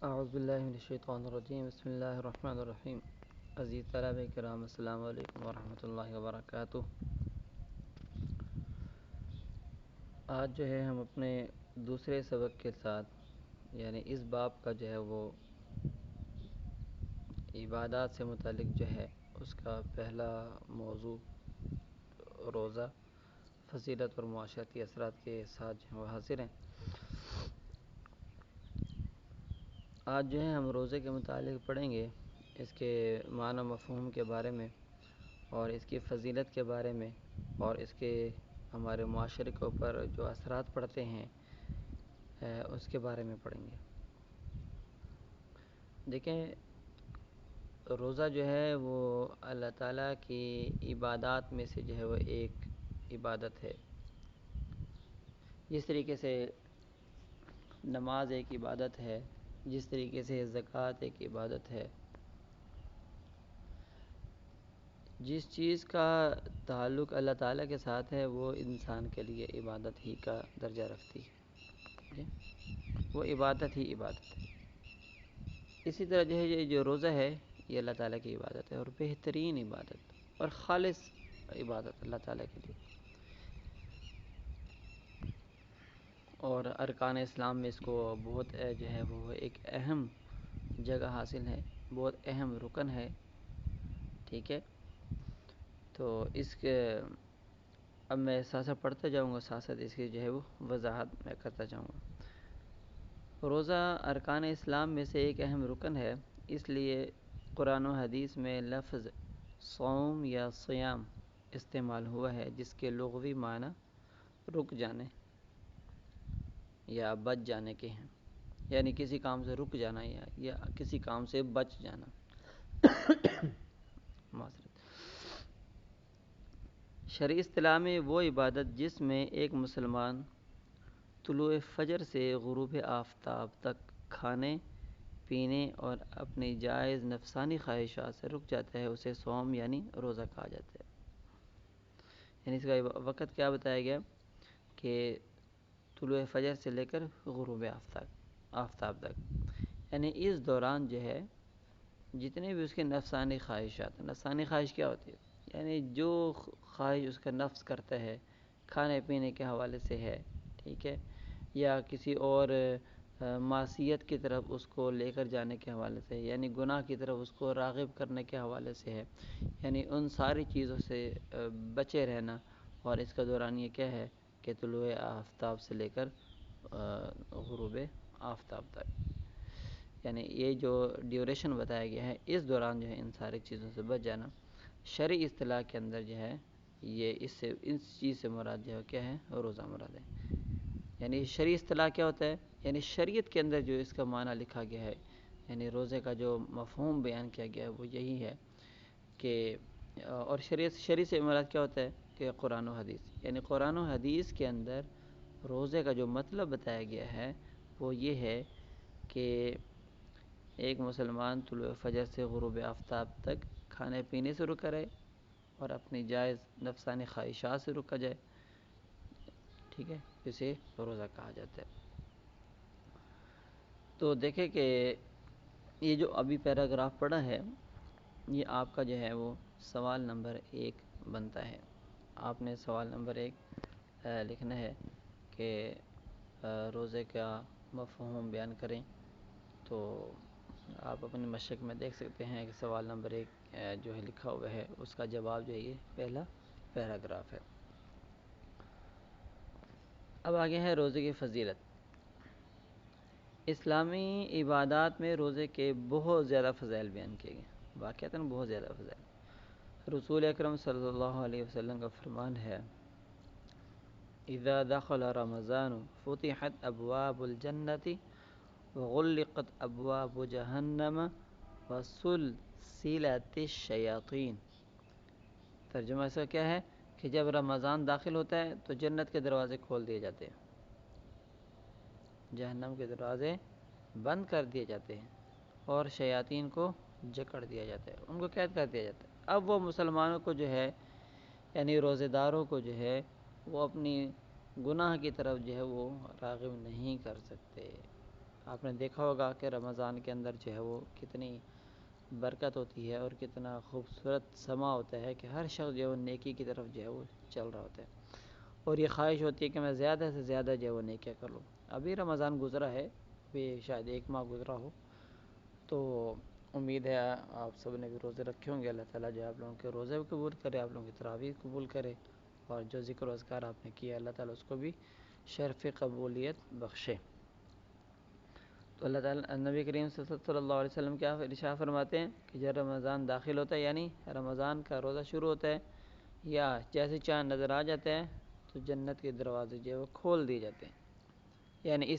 اعوذ باللہ من الشیطان الرجیم بسم اللہ الرحمن الرحیم۔ عزیز طلبہ کرام السلام علیکم ورحمۃ اللہ وبرکاتہ۔ آج جو ہے ہم اپنے دوسرے سبق کے ساتھ یعنی اس باب کا جو ہے وہ عبادات سے متعلق جو ہے اس کا پہلا موضوع روزہ، فضیلت اور معاشرتی اثرات کے ساتھ جو ہے وہ حاضر ہیں۔ آج جو ہے ہم روزے کے متعلق پڑھیں گے، اس کے معنی مفہوم کے بارے میں اور اس کی فضیلت کے بارے میں اور اس کے ہمارے معاشرے کے اوپر جو اثرات پڑتے ہیں اس کے بارے میں پڑھیں گے۔ دیکھیں، روزہ جو ہے وہ اللہ تعالیٰ کی عبادات میں سے جو ہے وہ ایک عبادت ہے۔ جس طریقے سے نماز ایک عبادت ہے، جس طریقے سے زکوٰۃ ایک عبادت ہے، جس چیز کا تعلق اللہ تعالیٰ کے ساتھ ہے وہ انسان کے لیے عبادت ہی کا درجہ رکھتی ہے، وہ عبادت ہی عبادت ہے۔ اسی طرح جو ہے یہ جو روزہ ہے یہ اللہ تعالیٰ کی عبادت ہے اور بہترین عبادت اور خالص عبادت اللہ تعالیٰ کے لیے، اور ارکان اسلام میں اس کو بہت جو ہے وہ ایک اہم جگہ حاصل ہے، بہت اہم رکن ہے، ٹھیک ہے۔ تو اس کے اب میں ساتھ ساتھ پڑھتا جاؤں گا، ساتھ ساتھ اس کی جو ہے وہ وضاحت میں کرتا جاؤں گا۔ روزہ ارکان اسلام میں سے ایک اہم رکن ہے، اس لیے قرآن و حدیث میں لفظ صوم یا صیام استعمال ہوا ہے، جس کے لغوی معنی رک جانے یا بچ جانے کے ہیں، یعنی کسی کام سے رک جانا یا کسی کام سے بچ جانا۔ معذرت۔ شرعی اصطلاح میں وہ عبادت جس میں ایک مسلمان طلوع فجر سے غروب آفتاب تک کھانے پینے اور اپنی جائز نفسانی خواہشات سے رک جاتا ہے، اسے صوم یعنی روزہ کہا جاتا ہے۔ یعنی اس کا وقت کیا بتایا گیا کہ طلوع فجر سے لے کر غروب آفتاب تک، یعنی اس دوران جو ہے جتنے بھی اس کے نفسانی خواہشات، نفسانی خواہش کیا ہوتی ہے؟ یعنی جو خواہش اس کا نفس کرتا ہے، کھانے پینے کے حوالے سے ہے، ٹھیک ہے، یا کسی اور معصیت کی طرف اس کو لے کر جانے کے حوالے سے، یعنی گناہ کی طرف اس کو راغب کرنے کے حوالے سے ہے، یعنی ان ساری چیزوں سے بچے رہنا۔ اور اس کا دوران یہ کیا ہے کہ طلوع آفتاب سے لے کر غروب آفتاب تک، یعنی یہ جو ڈیوریشن بتایا گیا ہے اس دوران جو ہے ان ساری چیزوں سے بچ جانا۔ شرعی اصطلاح کے اندر جو ہے یہ اس چیز سے مراد جو ہے کیا ہے؟ روزہ مراد ہے۔ یعنی شرعی اصطلاح کیا ہوتا ہے؟ یعنی شریعت کے اندر جو اس کا معنی لکھا گیا ہے، یعنی روزے کا جو مفہوم بیان کیا گیا ہے وہ یہی ہے کہ اور شریعت سے مراد کیا ہوتا ہے کہ قرآن و حدیث، یعنی قرآن و حدیث کے اندر روزے کا جو مطلب بتایا گیا ہے وہ یہ ہے کہ ایک مسلمان طلوع فجر سے غروب آفتاب تک کھانے پینے سے رکا رہے اور اپنی جائز نفسانی خواہشات سے رکا جائے، ٹھیک ہے، اسے روزہ کہا جاتا ہے۔ تو دیکھیں کہ یہ جو ابھی پیراگراف پڑھا ہے یہ آپ کا جو ہے وہ سوال نمبر 1 بنتا ہے۔ آپ نے سوال نمبر 1 لکھنا ہے کہ روزے کا مفہوم بیان کریں۔ تو آپ اپنی مشق میں دیکھ سکتے ہیں کہ سوال نمبر 1 جو ہے لکھا ہوا ہے، اس کا جواب جو ہے یہ پہلا پیراگراف ہے۔ اب آگے ہے روزے کی فضیلت۔ اسلامی عبادات میں روزے کے بہت زیادہ فضائل بیان کیے گئے، واقعتاً بہت زیادہ فضائل۔ رسول اکرم صلی اللہ علیہ وسلم کا فرمان ہے، اذا دخل رمضان فتحت ابواب الجنت وغلقت ابواب جہنم وسلسلت الشیاطین۔ ترجمہ اس کا کیا ہے کہ جب رمضان داخل ہوتا ہے تو جنت کے دروازے کھول دیے جاتے ہیں، جہنم کے دروازے بند کر دیے جاتے ہیں اور شیاطین کو جکڑ دیا جاتا ہے، ان کو قید کر دیا جاتا ہے۔ اب وہ مسلمانوں کو جو ہے یعنی روزے داروں کو جو ہے وہ اپنی گناہ کی طرف جو ہے وہ راغب نہیں کر سکتے، آپ نے دیکھا ہوگا کہ رمضان کے اندر جو ہے وہ کتنی برکت ہوتی ہے اور کتنا خوبصورت سما ہوتا ہے کہ ہر شخص جو ہے وہ نیکی کی طرف جو ہے وہ چل رہا ہوتا ہے، اور یہ خواہش ہوتی ہے کہ میں زیادہ سے زیادہ جو ہے وہ نیکیاں کر لوں۔ ابھی رمضان گزرا ہے، ابھی شاید 1 ماہ گزرا ہو، تو امید ہے آپ سب نے بھی روزے رکھے ہوں گے۔ اللہ تعالیٰ جو ہے آپ لوگوں کے روزے بھی قبول کرے، آپ لوگوں کی تراویح قبول کرے، اور جو ذکر و اذکار آپ نے کیا اللہ تعالیٰ اس کو بھی شرف قبولیت بخشے۔ تو اللہ تعالیٰ نبی کریم صلی اللہ علیہ وسلم کیا ارشاد فرماتے ہیں کہ جب رمضان داخل ہوتا ہے، یعنی رمضان کا روزہ شروع ہوتا ہے، یا جیسے چاند نظر آ جاتا ہے، تو جنت کے دروازے جو ہے وہ کھول دیے جاتے ہیں۔ یعنی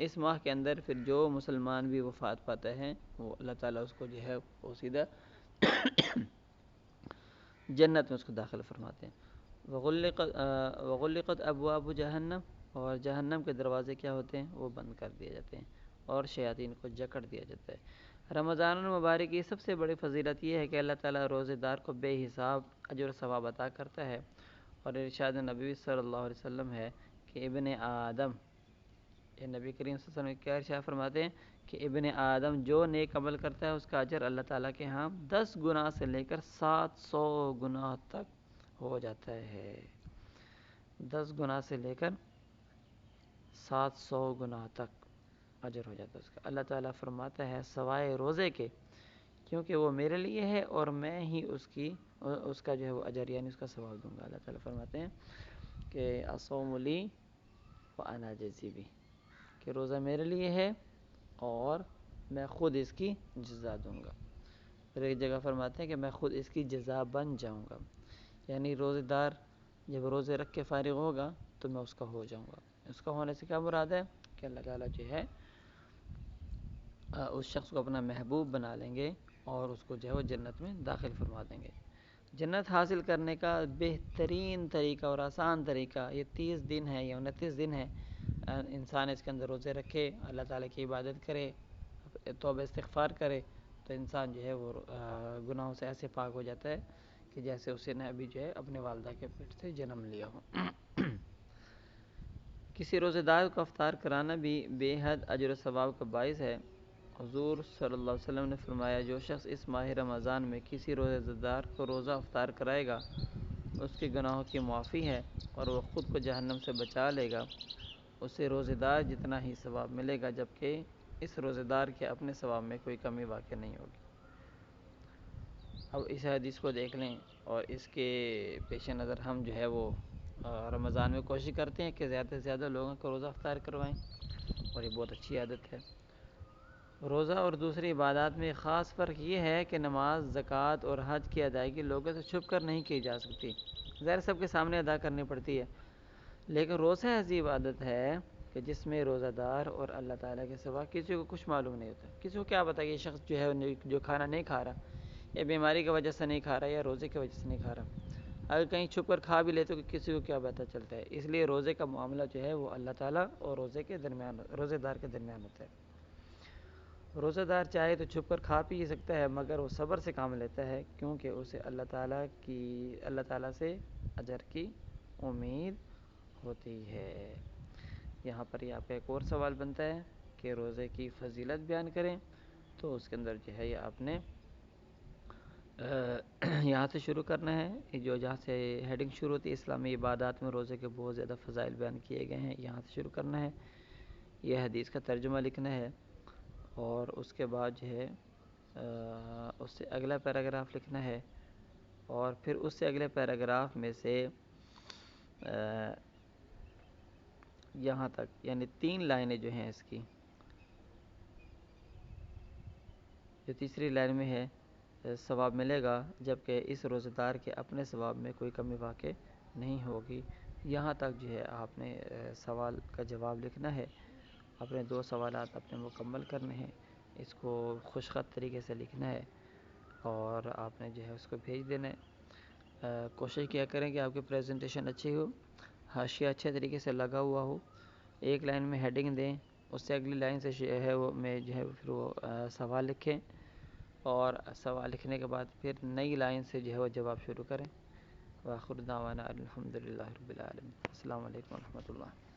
اس ماہ کے اندر پھر جو مسلمان بھی وفات پاتا ہے، وہ اللہ تعالیٰ اس کو جو ہے وہ سیدھا جنت میں اس کو داخل فرماتے ہیں۔ وغلقت ابواب جہنم، اور جہنم کے دروازے کیا ہوتے ہیں، وہ بند کر دیے جاتے ہیں، اور شیاطین کو جکڑ دیا جاتا ہے۔ رمضان المبارک کی سب سے بڑی فضیلت یہ ہے کہ اللہ تعالیٰ روزے دار کو بے حساب اجر و ثواب عطا کرتا ہے، اور ارشاد نبی صلی اللہ علیہ وسلم ہے کہ ابن آدم، یہ نبی کریم صلی اللہ علیہ وسلم کیا ارشاد فرماتے ہیں کہ ابن آدم جو نیک عمل کرتا ہے اس کا اجر اللہ تعالیٰ کے ہاں 10 گنا سے لے کر 700 گنا تک ہو جاتا ہے۔ 10 گنا سے لے کر 700 گنا تک اجر ہو جاتا ہے اس کا۔ اللہ تعالیٰ فرماتا ہے سوائے روزے کے، کیونکہ وہ میرے لیے ہے اور میں ہی اس کا جو ہے وہ اجر یعنی اس کا ثواب دوں گا۔ اللہ تعالیٰ فرماتے ہیں کہ الصوم لی وانا اجزی بہ، کہ روزہ میرے لیے ہے اور میں خود اس کی جزا دوں گا۔ پھر ایک جگہ فرماتے ہیں کہ میں خود اس کی جزا بن جاؤں گا، یعنی روزے دار جب روزے رکھ کے فارغ ہوگا تو میں اس کا ہو جاؤں گا۔ اس کا ہونے سے کیا مراد ہے کہ اللہ تعالیٰ جو ہے اس شخص کو اپنا محبوب بنا لیں گے اور اس کو جو ہے وہ جنت میں داخل فرما دیں گے۔ جنت حاصل کرنے کا بہترین طریقہ اور آسان طریقہ یہ 30 دن ہے یا 29 دن ہے۔ انسان اس کے اندر روزے رکھے، اللہ تعالیٰ کی عبادت کرے، توبہ استغفار کرے، تو انسان جو ہے وہ گناہوں سے ایسے پاک ہو جاتا ہے کہ جیسے اسے نے ابھی جو ہے اپنے والدہ کے پیٹ سے جنم لیا ہو۔ کسی روزے دار کو افطار کرانا بھی بے حد اجر و ثواب کا باعث ہے۔ حضور صلی اللہ علیہ وسلم نے فرمایا جو شخص اس ماہ رمضان میں کسی روزے دار کو روزہ افطار کرائے گا اس کے گناہوں کی معافی ہے اور وہ خود کو جہنم سے بچا لے گا۔ اسے روزے دار جتنا ہی ثواب ملے گا، جبکہ اس روزے دار کے اپنے ثواب میں کوئی کمی واقع نہیں ہوگی۔ اب اس حدیث کو دیکھ لیں اور اس کے پیش نظر ہم جو ہے وہ رمضان میں کوشش کرتے ہیں کہ زیادہ سے زیادہ لوگوں کو روزہ افطار کروائیں، اور یہ بہت اچھی عادت ہے۔ روزہ اور دوسری عبادات میں خاص فرق یہ ہے کہ نماز، زکوٰۃ اور حج کی ادائیگی لوگوں سے چھپ کر نہیں کی جا سکتی، ظاہر سب کے سامنے ادا کرنی پڑتی ہے، لیکن روزہ ایسی عبادت ہے کہ جس میں روزہ دار اور اللہ تعالیٰ کے سوا کسی کو کچھ معلوم نہیں ہوتا۔ کسی کو کیا پتہ کہ یہ شخص جو ہے جو کھانا نہیں کھا رہا، یا بیماری کی وجہ سے نہیں کھا رہا، یا روزے کی وجہ سے نہیں کھا رہا، اگر کہیں چھپ کر کھا بھی لے تو کسی کو کیا پتہ چلتا ہے۔ اس لیے روزے کا معاملہ جو ہے وہ اللہ تعالیٰ اور روزے دار کے درمیان ہوتا ہے۔ روزہ دار چاہے تو چھپ کر کھا پی سکتا ہے، مگر وہ صبر سے کام لیتا ہے، کیونکہ اسے اللہ تعالیٰ سے اجر کی امید ہوتی ہے۔ یہاں پر یہ آپ کا ایک اور سوال بنتا ہے کہ روزے کی فضیلت بیان کریں، تو اس کے اندر جو ہے یہ آپ نے یہاں سے شروع کرنا ہے، جہاں سے ہیڈنگ شروع ہوتی ہے اسلامی عبادات میں روزے کے بہت زیادہ فضائل بیان کیے گئے ہیں، یہاں سے شروع کرنا ہے، یہ حدیث کا ترجمہ لکھنا ہے، اور اس کے بعد جو ہے اس سے اگلا پیراگراف لکھنا ہے، اور پھر اس سے اگلے پیراگراف میں سے یہاں تک یعنی 3 لائنیں جو ہیں اس کی، جو تیسری لائن میں ہے ثواب ملے گا، جبکہ اس روزہ دار کے اپنے ثواب میں کوئی کمی واقع نہیں ہوگی، یہاں تک جو ہے آپ نے سوال کا جواب لکھنا ہے۔ اپنے 2 سوالات اپنے مکمل کرنے ہیں، اس کو خوش خط طریقے سے لکھنا ہے، اور آپ نے جو ہے اس کو بھیج دینا ہے۔ کوشش کیا کریں کہ آپ کی پریزنٹیشن اچھی ہو، حاشیہ اچھے طریقے سے لگا ہوا ہو، ایک لائن میں ہیڈنگ دیں، اس سے اگلی لائن سے ہے وہ میں جو ہے پھر وہ سوال لکھیں، اور سوال لکھنے کے بعد پھر نئی لائن سے جو ہے وہ جواب شروع کریں۔ وآخر دعوانا الحمدللہ رب العالمین۔ السلام علیکم ورحمۃ اللہ۔